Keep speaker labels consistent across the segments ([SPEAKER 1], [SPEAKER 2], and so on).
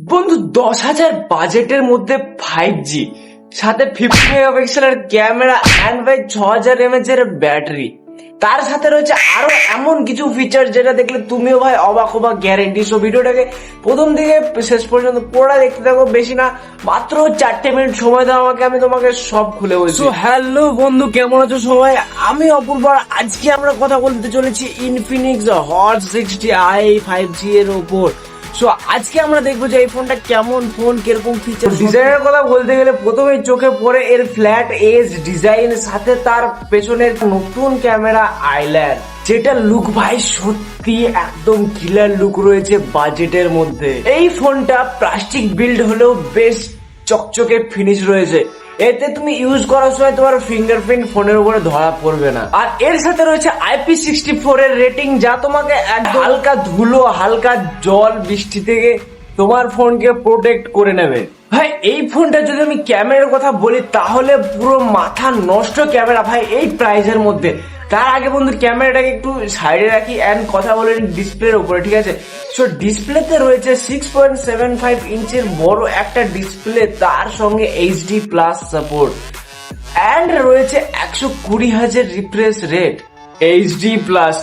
[SPEAKER 1] বন্ধু 10,000 বাজেটের মধ্যে 5G সাথে 50 মেগাপিক্সেলের ক্যামেরা অ্যান্ড ভাই 6000 mAh এর ব্যাটারি, তার সাথে রয়েছে আরো এমন কিছু ফিচার যেটা দেখলে তুমিও ভাই অবাক হবা গ্যারেন্টি। সো ভিডিওটাকে প্রথম থেকে শেষ পর্যন্ত পুরোটা দেখতে থাকো, বেশি না মাত্র 4 মিনিট সময় দাও আমাকে, আমি তোমাকে সব খুলে বলছি। হ্যালো বন্ধু, কেমন আছো সবাই? আমি অপূর্ব। আজকে আমরা কথা বলতে চলেছি ইনফিনিক্স হট 60i 5G এর উপর। সো আজকে আমরা দেখবো যে এই ফোনটা কেমন ফোন, কিরকম ফিচার। ডিজাইনের কথা বলতে গেলে প্রথমেই চোখে পড়ে এর ফ্ল্যাট এজ ডিজাইন, সাথে তার পেছনের নতুন ক্যামেরা আইল্যান্ড, যেটা লুক ভাই সত্যি একদম কিলার লুক রয়েছে বাজেটের মধ্যে। এই ফোনটা প্লাস্টিক বিল্ড হলেও বেশ চকচকে ফিনিশ রয়েছে, এতে তুমি ইউজ করার সময় তোমার ফিঙ্গারপ্রিন্ট ফোনের উপরে ধরা পড়বে না। আর এর সাথে রয়েছে IP64 এর রেটিং, যা তোমাকে হালকা ধুলো, হালকা জল, বৃষ্টি থেকে তোমার ফোনকে প্রোটেক্ট করে নেবে। ভাই এই ফোনটা যদি আমি ক্যামেরার কথা বলি তাহলে পুরো মাথা নষ্ট ক্যামেরা ভাই এই প্রাইসের মধ্যে। তার আগে বন্ধু ক্যামেরাটাকে একটু সাইডে রাখি অ্যান্ড কথা বলে ডিসপ্লের উপরে, ঠিক আছে? সো ডিসপ্লেতে রয়েছে 6.75 ইঞ্চের বড় একটা ডিসপ্লে, তার সঙ্গে HD+ সাপোর্ট অ্যান্ড রয়েছে 120,000 রিফ্রেশ রেট। HD+,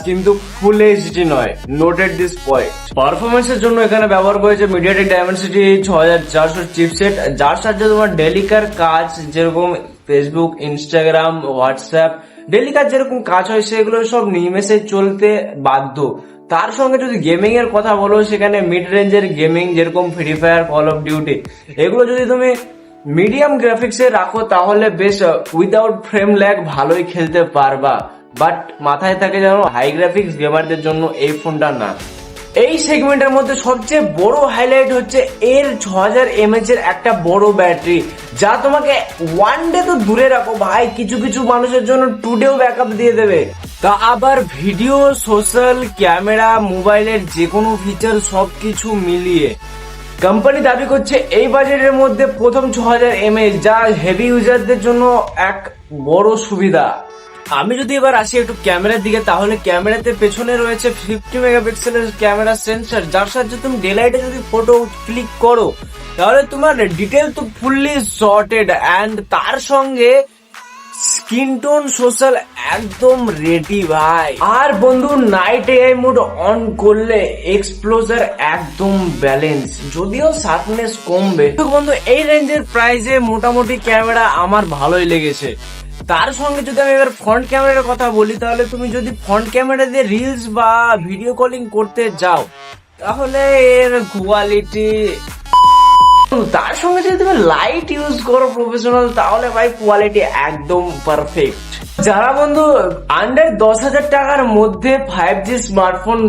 [SPEAKER 1] কিন্তু ফুল HD নয়, নোটেড দিস পয়েন্ট। পারফরমেন্সের জন্য এখানে ব্যবহার করেছে মিডিয়াটেক ডায়মেনসিটি 6400 চিপসেট, যার সাহায্যে তোমার ডেলিকার কাজ যেরকম ফেসবুক, ইনস্টাগ্রাম, হোয়াটসঅ্যাপ, ডেলি কাজ যেরকম কাজ হয় সেগুলো সব নিমেষে চলতে বাধ্য। তার সঙ্গে যদি গেমিং এর কথা বলো, সেখানে মিড রেঞ্জের গেমিং যেরকম free fire, call of duty, এগুলো যদি তুমি মিডিয়াম গ্রাফিক্সে রাখো তাহলে বেশ উইদাউট ফ্রেম ল্যাগ ভালোই খেলতে পারবা। বাট মাথায় থাকে যেন হাই গ্রাফিক্স গেমারদের জন্য এই ফোনটা না। এই সেগমেন্টের মধ্যে সবচেয়ে বড় হাইলাইট হচ্ছে এর 6000 mAh এর একটা বড় ব্যাটারি, যা তোমাকে ওয়ান ডে তো দূরে রাখো ভাই, কিছু কিছু মানুষের জন্য 2 ডেও ব্যাকআপ দিয়ে দেবে। তা আবার ভিডিও, সোশ্যাল, ক্যামেরা, মোবাইলের যে কোনো ফিচার সবকিছু মিলিয়ে কোম্পানি দাবি করছে এই বাজেটের মধ্যে প্রথম 6000 mAh, যা হেভি ইউজারদের জন্য এক বড় সুবিধা। আমি যদি এবার আসি একটু ক্যামেরার দিকে, তাহলে ক্যামেরাতে পেছনে রয়েছে 50 মেগাপিক্সেলের ক্যামেরা সেন্সর, যার সাহায্যে তুমি ডে লাইটে যদি ফটো ক্লিক করো তাহলে তোমার ডিটেল তো ফুললি সর্টেড অ্যান্ড তার সঙ্গে স্কিন টোন সোশ্যাল একদম রেডি ভাই। আর বন্ধু নাইট AI মোড অন করলে এক্সপ্লোজার একদম ব্যালেন্স, যদিও শার্পনেস কমবে। বন্ধু এই রেঞ্জের প্রাইসে মোটামুটি ক্যামেরা আমার ভালোই লেগেছে। তার সঙ্গে যদি আমি এবার ফ্রন্ট ক্যামেরার কথা বলি, তাহলে তুমি যদি ফ্রন্ট ক্যামেরা দিয়ে রিলস বা ভিডিও কলিং করতে যাও তাহলে এর কোয়ালিটি, তার সঙ্গে যদি তুমি লাইট ইউজ করো প্রফেশনাল, তাহলে ভাই কোয়ালিটি একদম পারফেক্ট। যারা বন্ধু আন্ডার 10,000 টাকার মধ্যে 5G স্মার্টফোন,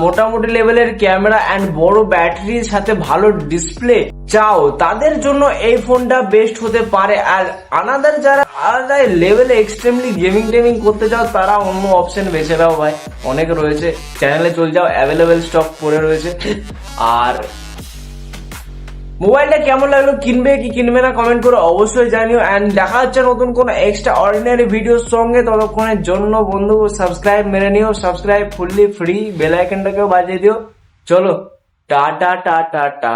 [SPEAKER 1] মোটামুটি লেভেলের ক্যামেরা অ্যান্ড বড় ব্যাটারির সাথে ভালো ডিসপ্লে চাও, তাদের জন্য এই ফোনটা বেস্ট হতে পারে। আর আনাদার যারা আলাদা লেভেলে এক্সট্রিমলি গেমিং টেমিং করতে চাও, তারা অন্য অপশন বেছে নাও ভাই, অনেক রয়েছে, চ্যানেলে চলে যাও, অ্যাভেলেবেল স্টক পড়ে রয়েছে। আর মোবাইলটা কেমন লাগলো, কিনবে কি কিনবে না কমেন্ট করে অবশ্যই জানিও। এন্ড দেখা হচ্ছে নতুন কোন এক্সট্রা অর্ডিনারি ভিডিওর সঙ্গে, ততক্ষণের জন্য বন্ধু সাবস্ক্রাইব মেরে নিও, সাবস্ক্রাইব ফুললি ফ্রি, বেল আইকনটাকেও বাজিয়ে দিও। চলো টাটা টাটা টা।